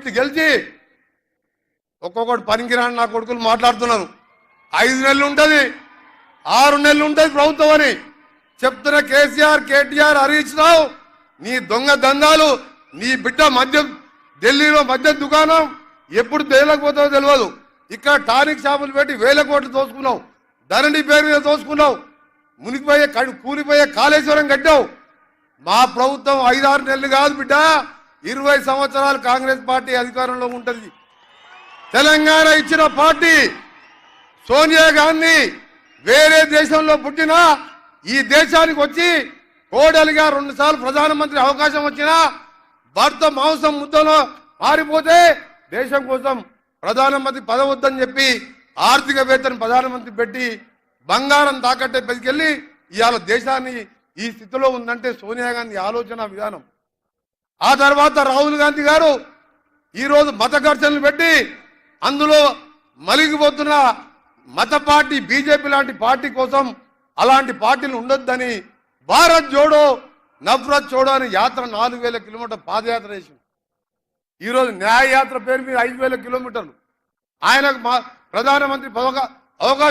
సీట్లు గెలిచి ఒక్కొక్కటి పనికిరాని నా కొడుకులు మాట్లాడుతున్నారు. 5 నెలలు ఉంటుంది, 6 నెలలు ఉంటుంది ప్రభుత్వం అని చెప్తున్న కేసీఆర్, కేటీఆర్, హరీష్ రావు నీ దొంగ దందాలు, నీ బిడ్డ మద్యం ఢిల్లీలో మద్యం దుకాణం ఎప్పుడు తేలకపోతుందో తెలియదు. ఇక్కడ టానిక్ షాపులు పెట్టి 1000 కోట్లు దోసుకున్నావు, ధరణి పేరు మీద దోసుకున్నావు, మునిగిపోయే కూలిపోయే కాళేశ్వరం కట్టావు. మా ప్రభుత్వం 5-6 నెలలు కాదు బిడ్డ, 20 సంవత్సరాలు కాంగ్రెస్ పార్టీ అధికారంలో ఉంటుంది. తెలంగాణ ఇచ్చిన పార్టీ సోనియా గాంధీ వేరే దేశంలో పుట్టినా ఈ దేశానికి వచ్చి కోడలిగా 2 సార్లు ప్రధానమంత్రి అవకాశం వచ్చినా భర్త మాంసం ముద్దలో మారిపోతే దేశం కోసం ప్రధానమంత్రి పదవద్దని చెప్పి ఆర్థికవేత్తను ప్రధానమంత్రి పెట్టి బంగారం తాకట్టే పెట్టుకెళ్ళి ఇవాళ దేశాన్ని ఈ స్థితిలో ఉందంటే సోనియా గాంధీ ఆలోచన విధానం. ఆ తర్వాత రాహుల్ గాంధీ గారు ఈరోజు మత ఘర్షణలు పెట్టి అందులో మలిగిపోతున్న మత పార్టీ బీజేపీ లాంటి పార్టీ కోసం అలాంటి పార్టీలు ఉండొద్దని భారత్ జోడో నఫరత్ జోడో అని యాత్ర 4000 కిలోమీటర్ల పాదయాత్ర చేసింది. ఈరోజు న్యాయ యాత్ర పేరు మీద 5000 కిలోమీటర్లు ఆయనకు ప్రధానమంత్రి అవకాశం